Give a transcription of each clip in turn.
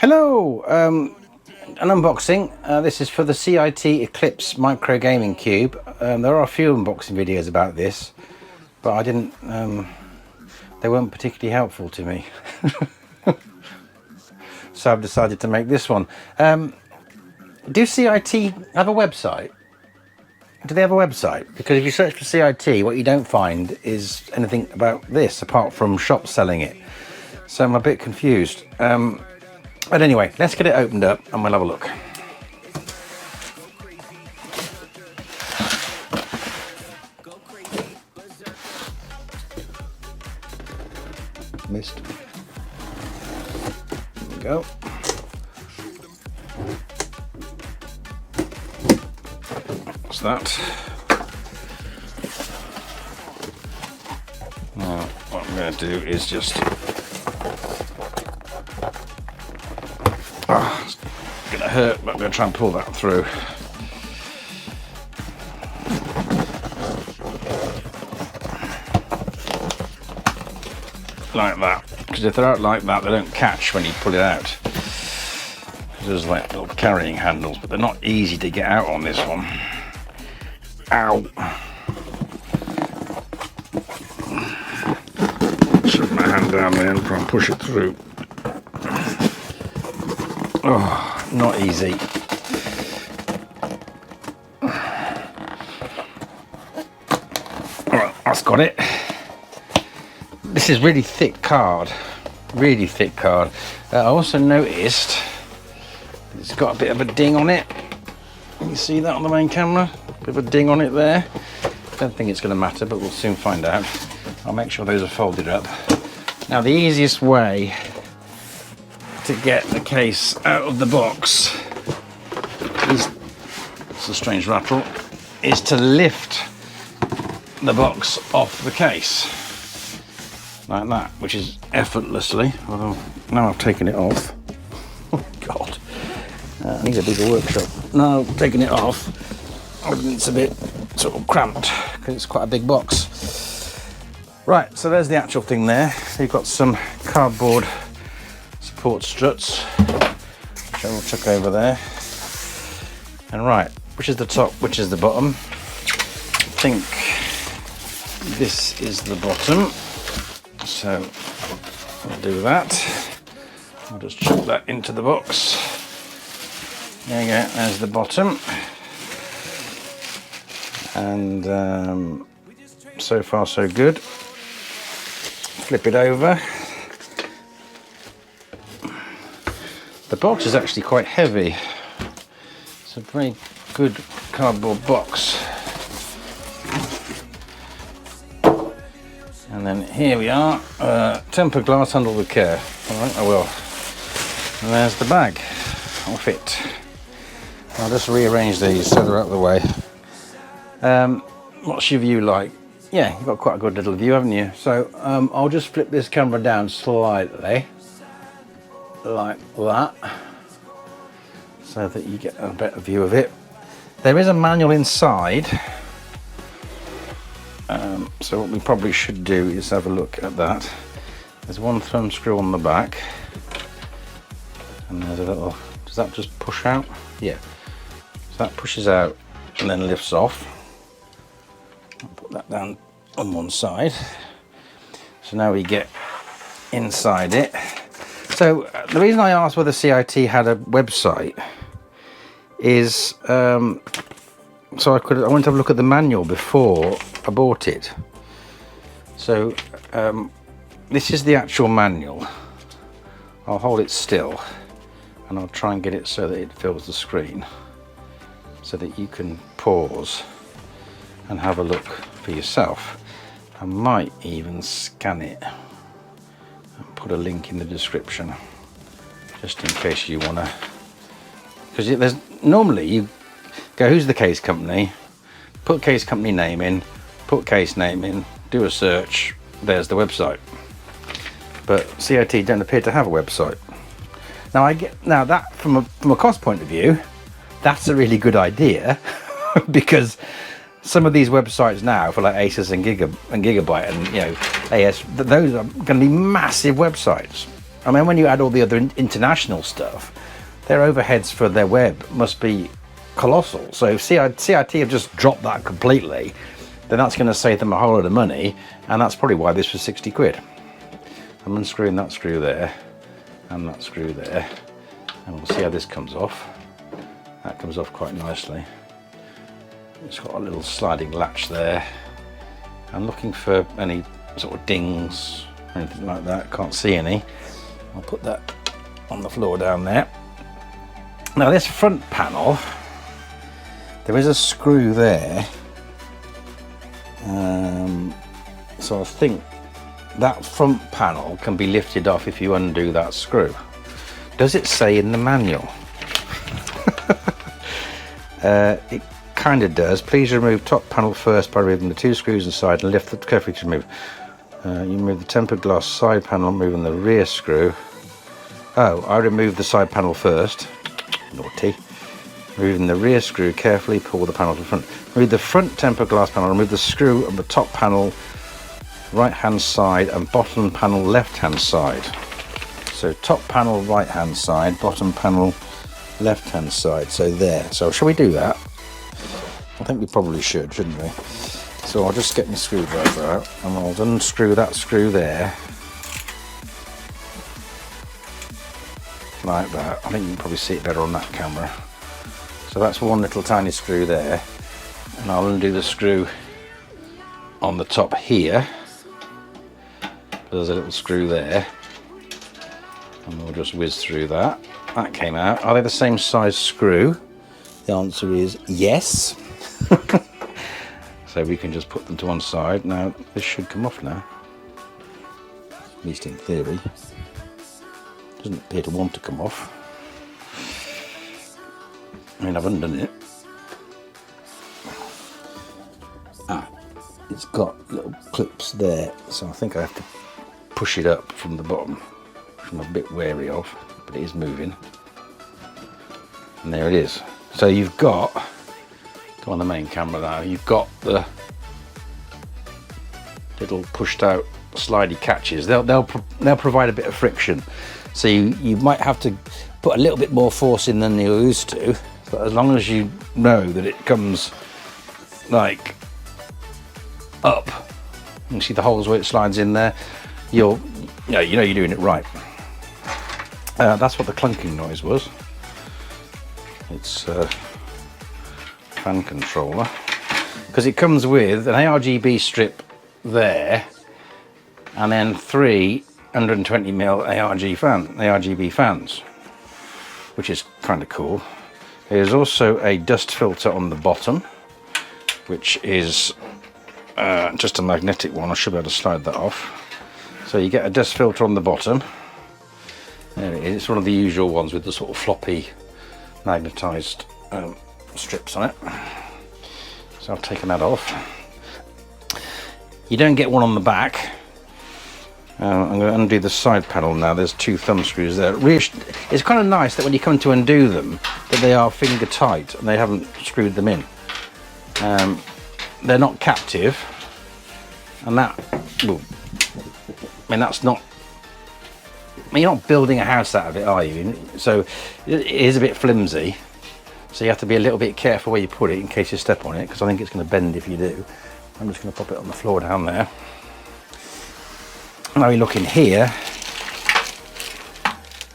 Hello, an unboxing. This is for the CiT Eclipse micro gaming cube. There are a few unboxing videos about this, but I didn't. They weren't particularly helpful to me, so I've decided to make this one. Do CiT have a website? Do they have a website? Because if you search for CiT, what you don't find is anything about this apart from shops selling it. So I'm a bit confused. But anyway, let's get it opened up and we'll have a look. Missed. There we go. What's that? Now, what I'm going to do is just... it's going to hurt, but I'm going to try and pull that through. Like that. Because if they're out like that, they don't catch when you pull it out. There's like little carrying handles, but they're not easy to get out on this one. Ow! Shove my hand down there and try and push it through. Oh, not easy. Alright, that's got it. This is really thick card. Really thick card. I also noticed it's got a bit of a ding on it. You see that on the main camera? Bit of a ding on it there. Don't think it's going to matter, but we'll soon find out. I'll make sure those are folded up. Now, the easiest way to get the case out of the box is, it's a strange rattle, is to lift the box off the case like that, which is effortlessly, although now I've taken it off. Oh god, I need a bigger workshop. Now I've taken it off, it's a bit sort of cramped because it's quite a big box. Right, so there's the actual thing there. You've got some cardboard support struts, which I will chuck over there. And right, which is the top, which is the bottom? I think this is the bottom. So I'll do that. I'll just chuck that into the box. There you go, there's the bottom. And so far so good. Flip it over. The box is actually quite heavy. It's a very good cardboard box. And then here we are, tempered glass, handled with care. Alright, I will. And there's the bag off it. I'll just rearrange these so they're out of the way. What's your view like? Yeah, you've got quite a good little view, haven't you? So I'll just flip this camera down slightly, like that, so that you get a better view of it. There is a manual inside. So what we probably should do is have a look at that. There's one thumb screw on the back, and there's a little, does that just push out? Yeah, so that pushes out and then lifts off. I'll put that down on one side. So now we get inside it. So the reason I asked whether CiT had a website is so I went to have a look at the manual before I bought it. So this is the actual manual. I'll hold it still and I'll try and get it so that it fills the screen so that you can pause and have a look for yourself. I might even scan it and put a link in the description just in case you want to, because there's normally you go, who's the case company, put case company name in, put case name in, do a search, there's the website. But CiT don't appear to have a website. Now that from a cost point of view, that's a really good idea because some of these websites now for like Asus and Gigabyte and AS, those are going to be massive websites. I mean, when you add all the other international stuff, their overheads for their web must be colossal. So if CiT have just dropped that completely, then that's going to save them a whole lot of money, and that's probably why this was 60 quid. I'm unscrewing that screw there and that screw there, and we'll see how this comes off. That comes off quite nicely. It's got a little sliding latch there. I'm looking for any sort of dings or anything like that. Can't see any. I'll put that on the floor down there. Now this front panel, there is a screw there. So I think that front panel can be lifted off if you undo that screw. Does it say in the manual? It kind of does. Please remove top panel first by removing the 2 screws inside and lift the carefully to remove. You remove the tempered glass side panel, moving the rear screw. Oh, I removed the side panel first. Naughty. Removing the rear screw, carefully pull the panel to the front. Remove the front tempered glass panel, remove the screw on the top panel right hand side and bottom panel left hand side. So top panel right hand side, bottom panel left hand side. So there. So shall we do that? I think we probably should, shouldn't we? So I'll just get my screwdriver out and I'll unscrew that screw there. Like that. I think you can probably see it better on that camera. So that's one little tiny screw there, and I'll undo the screw on the top here. There's a little screw there, and we'll just whiz through that. That came out. Are they the same size screw? The answer is yes. So we can just put them to one side. Now this should come off now, at least in theory. Doesn't appear to want to come off. I mean, I've undone it. It's got little clips there, so I think I have to push it up from the bottom, which I'm a bit wary of, but it is moving. And there it is. So you've got, go on the main camera now, you've got the little pushed out slidey catches. They'll provide a bit of friction. So you might have to put a little bit more force in than you're used to, but as long as you know that it comes like up, you see the holes where it slides in there, you know you're doing it right. That's what the clunking noise was. It's a fan controller, because it comes with an ARGB strip there, and then 3 120mm ARGB fans, which is kind of cool. There's also a dust filter on the bottom, which is just a magnetic one. I should be able to slide that off. So you get a dust filter on the bottom. There it is. It's one of the usual ones with the sort of floppy magnetized strips on it. So I've taken that off. You don't get one on the back. I'm going to undo the side panel now. There's 2 thumb screws there. It's kind of nice that when you come to undo them, that they are finger tight and they haven't screwed them in. They're not captive, and that, well, I mean, that's not, I mean, you're not building a house out of it, are you? So it is a bit flimsy, so you have to be a little bit careful where you put it in case you step on it, because I think it's going to bend if you do. I'm just going to pop it on the floor down there. Now we look in here,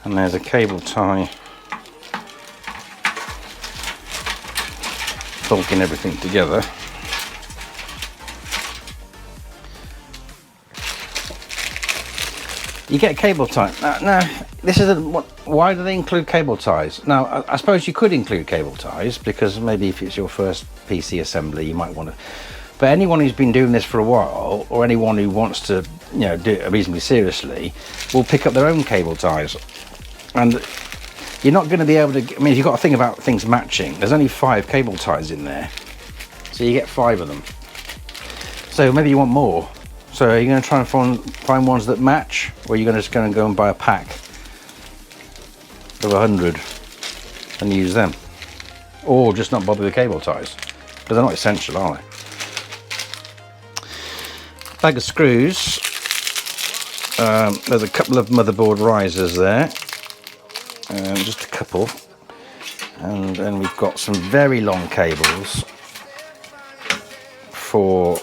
and there's a cable tie bolting everything together. You get cable tie. Now this isn't what. Why do they include cable ties? Now I suppose you could include cable ties, because maybe if it's your first PC assembly, you might want to. But anyone who's been doing this for a while, or anyone who wants to, do it reasonably seriously, will pick up their own cable ties. And you're not going to be able to. I mean, you've got to think about things matching. There's only 5 cable ties in there, so you get 5 of them. So maybe you want more. So are you going to try and find ones that match, or are you just going to go and buy a pack of 100 and use them, or just not bother with cable ties? Because they're not essential, are they? Bag of screws. There's a couple of motherboard risers there, just a couple, and then we've got some very long cables for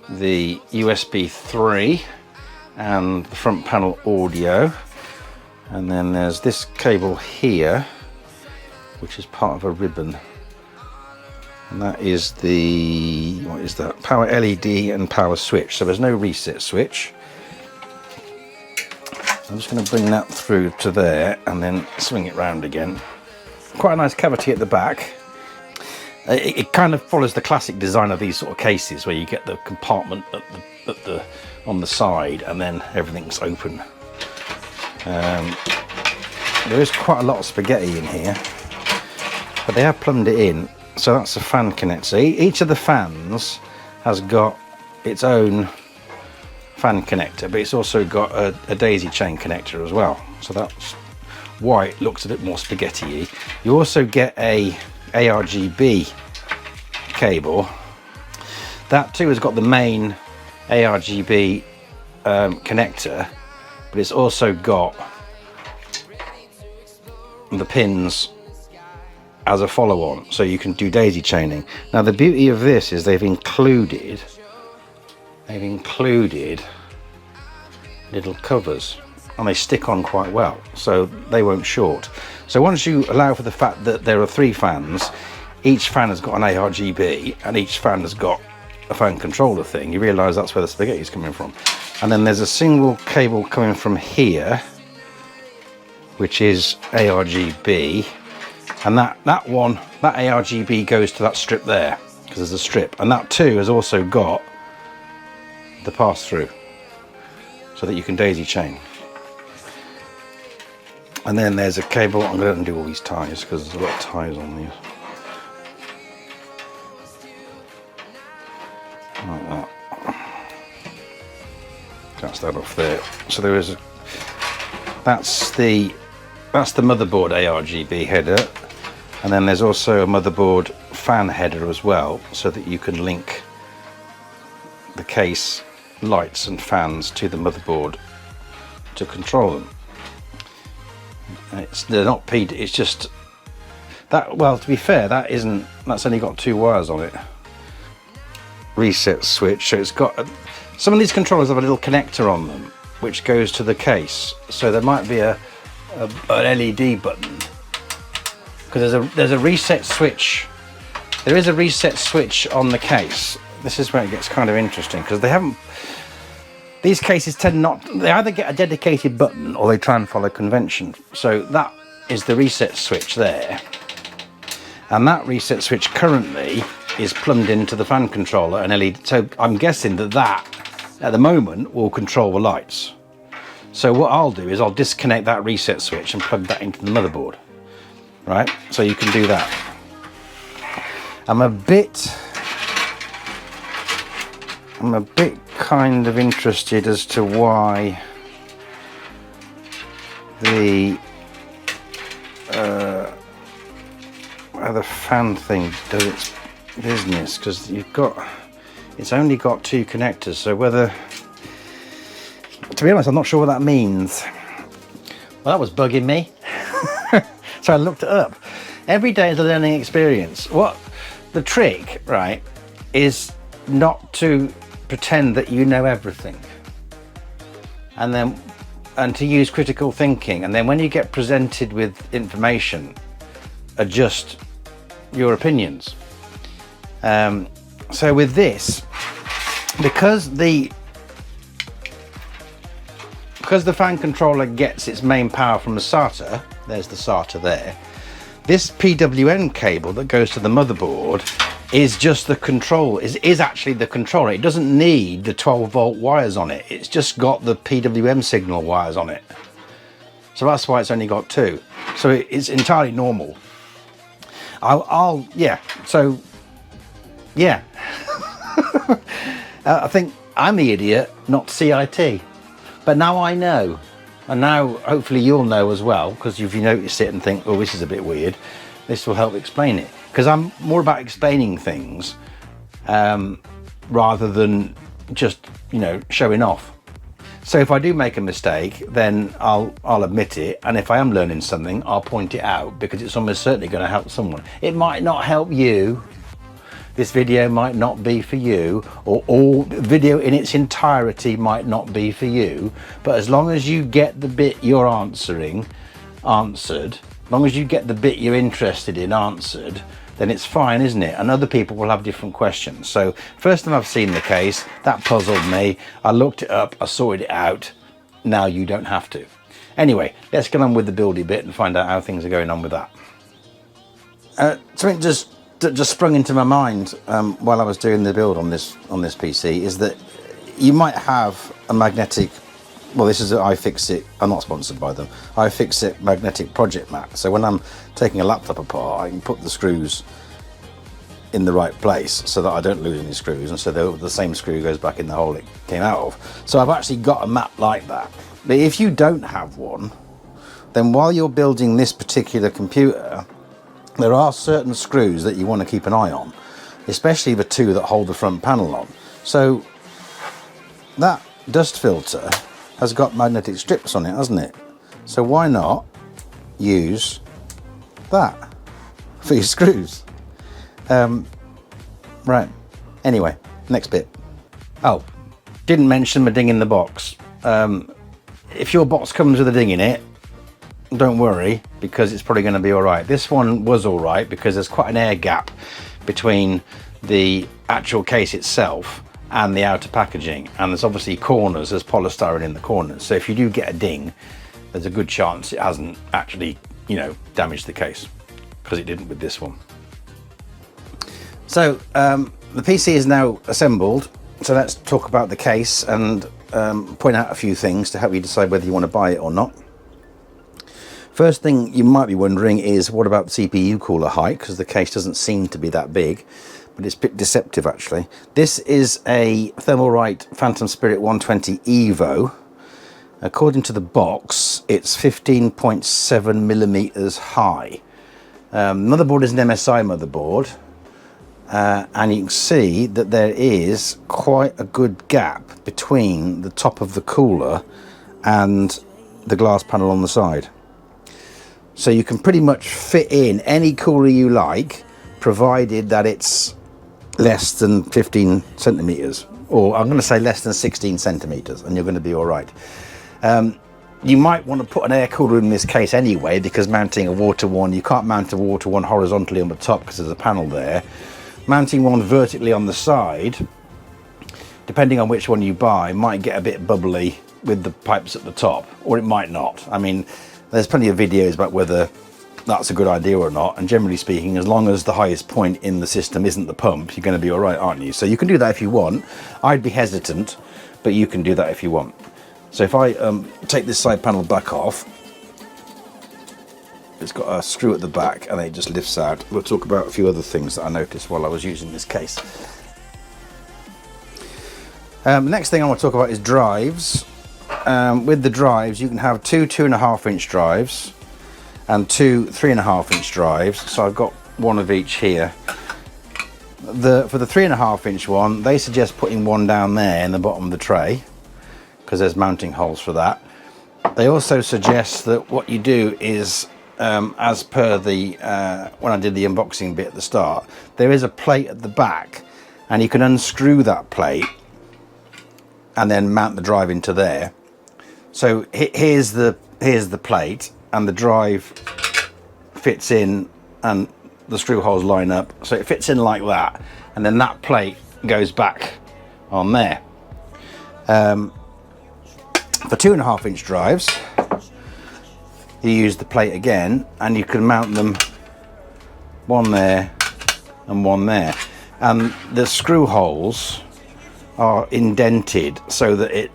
the USB 3 and the front panel audio, and then there's this cable here which is part of a ribbon, and that is the, what is that, power LED and power switch. So there's no reset switch. I'm just going to bring that through to there and then swing it round again. Quite a nice cavity at the back. It kind of follows the classic design of these sort of cases where you get the compartment on the side and then everything's open. There is quite a lot of spaghetti in here, but they have plumbed it in. So that's a fan connector. So each of the fans has got its own fan connector, but it's also got a daisy chain connector as well. So that's why it looks a bit more spaghetti-y. You also get a ARGB cable. That too has got the main ARGB connector, but it's also got the pins as a follow-on, so you can do daisy chaining. Now the beauty of this is they've included little covers, and they stick on quite well, so they won't short. So once you allow for the fact that there are 3 fans, each fan has got an ARGB and each fan has got a fan controller thing, you realise that's where the spaghetti is coming from. And then there's a single cable coming from here which is ARGB, and that ARGB goes to that strip there, because there's a strip, and that too has also got the pass-through so that you can daisy chain. And then there's a cable. I'm going to undo all these ties because there's a lot of ties on these. Like that. That's that off there. So there is that's the motherboard ARGB header, and then there's also a motherboard fan header as well, so that you can link the case lights and fans to the motherboard to control them. They're not it's just that, well, to be fair, that's only got 2 wires on it. Reset switch, so it's got some of these controllers have a little connector on them which goes to the case, so there might be an LED button, because there's a reset switch. There is a reset switch on the case. This is where it gets kind of interesting, because these cases tend not, they either get a dedicated button or they try and follow convention. So that is the reset switch there, and that reset switch currently is plumbed into the fan controller and LED. So I'm guessing that at the moment will control the lights. So what I'll do is I'll disconnect that reset switch and plug that into the motherboard, right? So you can do that. I'm a bit kind of interested as to why the fan thing does its business, because it's only got 2 connectors. So whether, to be honest, I'm not sure what that means. Well, that was bugging me. So I looked it up. Every day is a learning experience. What the trick, right, is not to pretend that you know everything, and to use critical thinking, and then when you get presented with information, adjust your opinions. So with this, because the fan controller gets its main power from the SATA, there's the SATA there, this PWN cable that goes to the motherboard is just the control, is actually the controller. It doesn't need the 12-volt wires on it. It's just got the PWM signal wires on it. So that's why it's only got 2. So it's entirely normal. Yeah, so, yeah. I think I'm the idiot, not CIT. But now I know. And now hopefully you'll know as well, because if you notice it and think, oh, this is a bit weird, this will help explain it. Because I'm more about explaining things rather than just, showing off. So if I do make a mistake, then I'll admit it, and if I am learning something, I'll point it out, because it's almost certainly going to help someone. It might not help you. This video might not be for you, or all video in its entirety might not be for you, but as long as you get the bit you're answered, as long as you get the bit you're interested in answered, then it's fine, isn't it? And other people will have different questions. So first time I've seen the case, that puzzled me. I looked it up, I sorted it out. Now you don't have to. Anyway, let's get on with the buildy bit and find out how things are going on with that. Something just sprung into my mind while I was doing the build on this PC is that you might have a magnetic, well, this is an iFixit, I'm not sponsored by them, iFixit magnetic project mat. So when I'm taking a laptop apart, I can put the screws in the right place so that I don't lose any screws, and so the same screw goes back in the hole it came out of. So I've actually got a mat like that. But if you don't have one, then while you're building this particular computer, there are certain screws that you want to keep an eye on, especially the two that hold the front panel on. So that dust filter has got magnetic strips on it, hasn't it? So why not use that for your screws? Right, anyway, next bit. Oh, didn't mention my ding in the box. If your box comes with a ding in it, don't worry, because it's probably going to be all right. This one was all right because there's quite an air gap between the actual case itself and the outer packaging, and there's obviously corners, there's polystyrene in the corners, so if you do get a ding, there's a good chance it hasn't actually, you know, damaged the case, because it didn't with this one. So the PC is now assembled, so let's talk about the case and point out a few things to help you decide whether you want to buy it or not. First thing you might be wondering is, what about the CPU cooler height, because the case doesn't seem to be that big, but it's a bit deceptive actually. This is a Thermalright Phantom Spirit 120 Evo. According to the box, it's 15.7 millimeters high. Motherboard is an MSI motherboard, and you can see that there is quite a good gap between the top of the cooler and the glass panel on the side. So you can pretty much fit in any cooler you like, provided that it's less than 15 centimeters, or I'm going to say less than 16 centimeters, and you're going to be all right. You might want to put an air cooler in this case anyway, because mounting a water one, you can't mount a water one horizontally on the top because there's a panel there. Mounting one vertically on the side, depending on which one you buy, might get a bit bubbly with the pipes at the top, or it might not. I mean, there's plenty of videos about whether that's a good idea or not, and generally speaking, as long as the highest point in the system isn't the pump, you're going to be all right, aren't you? So you can do that if you want. I'd be hesitant, but you can do that if you want. So if I take this side panel back off, it's got a screw at the back and it just lifts out. We'll talk about a few other things that I noticed while I was using this case. The next thing I want to talk about is drives. With the drives, you can have two 2.5 inch drives and two 3.5 inch drives. So I've got one of each here. For the 3.5 inch one, they suggest putting one down there in the bottom of the tray, because there's mounting holes for that. They also suggest that what you do is, as per the when I did the unboxing bit at the start, there is a plate at the back, and you can unscrew that plate and then mount the drive into there. So here's the plate, and the drive fits in, and the screw holes line up, so it fits in like that, and then that plate goes back on there. For 2.5 inch drives, you use the plate again, and you can mount them one there and one there, and the screw holes are indented so that it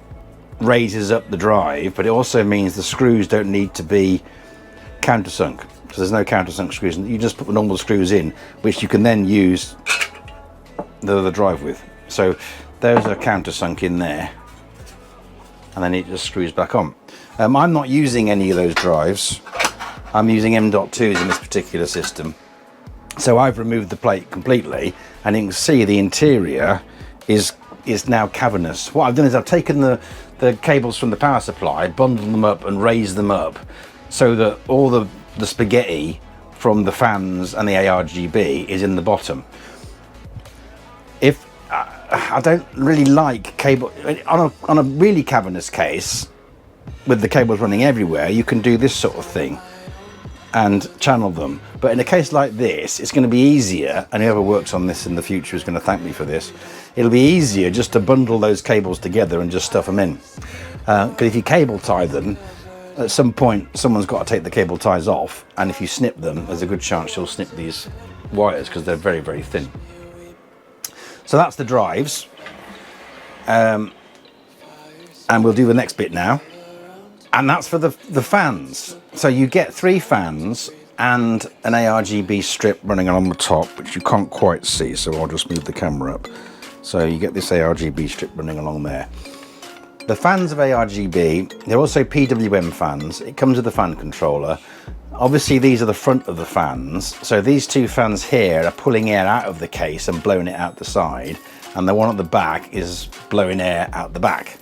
raises up the drive, but it also means the screws don't need to be countersunk, because there's no countersunk screws. You just put the normal screws in, which you can then use the drive with. So there's a countersunk in there, and then it just screws back on. I'm not using any of those drives. I'm using M.2s in this particular system. So I've removed the plate completely, and you can see the interior is now cavernous. What I've done is I've taken the the cables from the power supply, bundle them up and raise them up so that all the spaghetti from the fans and the ARGB is in the bottom. If I don't really like cable on a really cavernous case with the cables running everywhere, you can do this sort of thing and channel them. But in a case like this, it's going to be easier, and whoever works on this in the future is going to thank me for this. It'll be easier just to bundle those cables together and just stuff them in. Because if you cable tie them, at some point someone's got to take the cable ties off, and if you snip them, there's a good chance you'll snip these wires because they're very, very thin. So that's the drives, and we'll do the next bit now, and that's for the fans. So you get 3 fans and an ARGB strip running along the top, which you can't quite see, so I'll just move the camera up. So you get this ARGB strip running along there. The fans of ARGB, they're also PWM fans. It comes with the fan controller. Obviously these are the front of the fans, so these 2 fans here are pulling air out of the case and blowing it out the side, and the one at the back is blowing air out the back.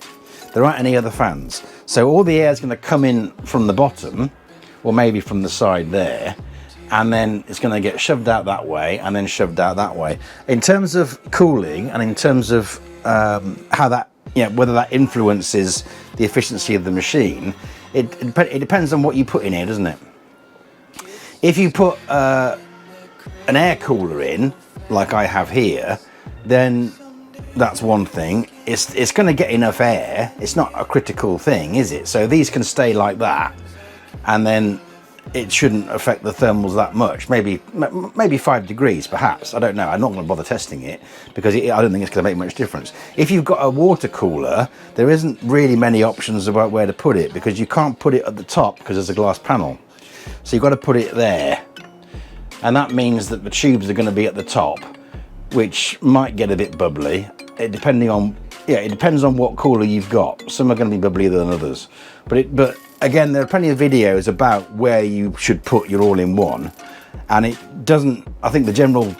There aren't any other fans, so all the air is going to come in from the bottom, or maybe from the side there, and then it's going to get shoved out that way and then shoved out that way. In terms of cooling and in terms of how that, whether that influences the efficiency of the machine, it depends on what you put in here, doesn't it? If you put an air cooler in, like I have here, then that's one thing. It's going to get enough air. It's not a critical thing, is it? So these can stay like that, and then it shouldn't affect the thermals that much. Maybe 5 degrees, perhaps. I don't know. I'm not going to bother testing it because I don't think it's going to make much difference. If you've got a water cooler, there isn't really many options about where to put it, because you can't put it at the top because there's a glass panel. So you've got to put it there, and that means that the tubes are going to be at the top, which might get a bit bubbly. It depends on what cooler you've got. Some are going to be bubblier than others, but again, there are plenty of videos about where you should put your all-in-one, and it doesn't. I think the general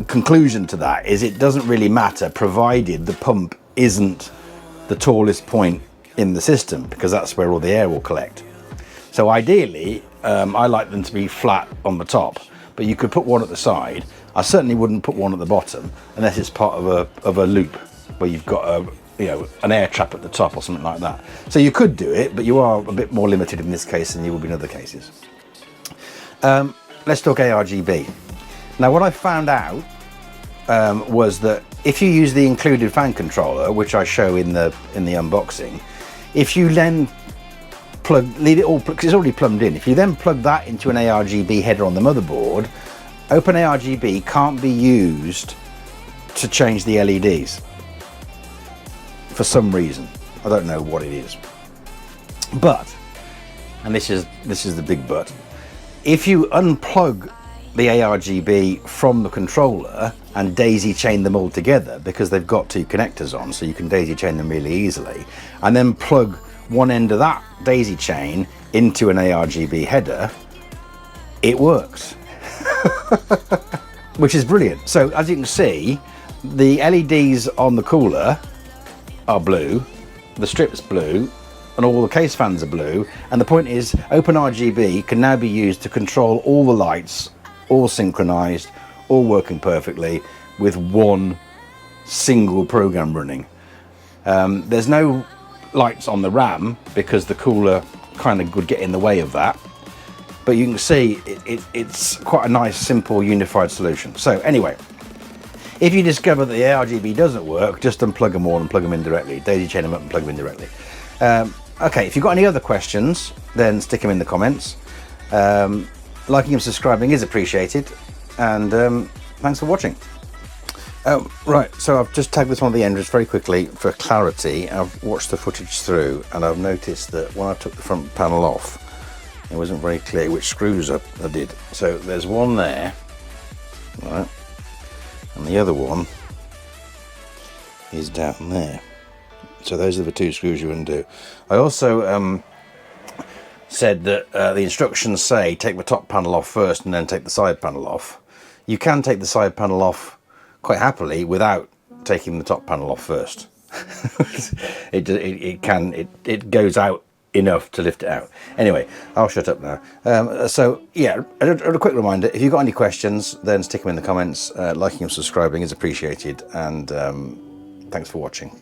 conclusion to that is it doesn't really matter, provided the pump isn't the tallest point in the system, because that's where all the air will collect. So ideally, I like them to be flat on the top, but you could put one at the side. I certainly wouldn't put one at the bottom unless it's part of a loop where you've got an air trap at the top or something like that. So you could do it, but you are a bit more limited in this case than you will be in other cases. Let's talk ARGB. Now, what I found out was that if you use the included fan controller, which I show in the unboxing, if you then leave it all, because it's already plumbed in, if you then plug that into an ARGB header on the motherboard, OpenARGB can't be used to change the LEDs for some reason. I don't know what it is. But, and this is the big but, if you unplug the ARGB from the controller and daisy chain them all together, because they've got 2 connectors on, so you can daisy chain them really easily, and then plug one end of that daisy chain into an ARGB header, it works. Which is brilliant. So as you can see, the LEDs on the cooler are blue, the strip's blue, and all the case fans are blue, and the point is OpenRGB can now be used to control all the lights, all synchronized, all working perfectly with one single program running. There's no lights on the RAM because the cooler kind of would get in the way of that, but you can see it's quite a nice, simple, unified solution. So anyway, if you discover that the ARGB doesn't work, just unplug them all and plug them in directly. Daisy chain them up and plug them in directly. Okay, if you've got any other questions, then stick them in the comments. Liking and subscribing is appreciated, and thanks for watching. Right, so I've just tagged this one at the end just very quickly for clarity. I've watched the footage through, and I've noticed that when I took the front panel off, it wasn't very clear which screws I did. So there's one there, right, and the other one is down there. So those are the 2 screws you undo. I also said that the instructions say take the top panel off first and then take the side panel off. You can take the side panel off quite happily without taking the top panel off first. it goes out enough to lift it out. Anyway, I'll shut up now. So yeah, a quick reminder, if you've got any questions, then stick them in the comments. Liking and subscribing is appreciated, and thanks for watching.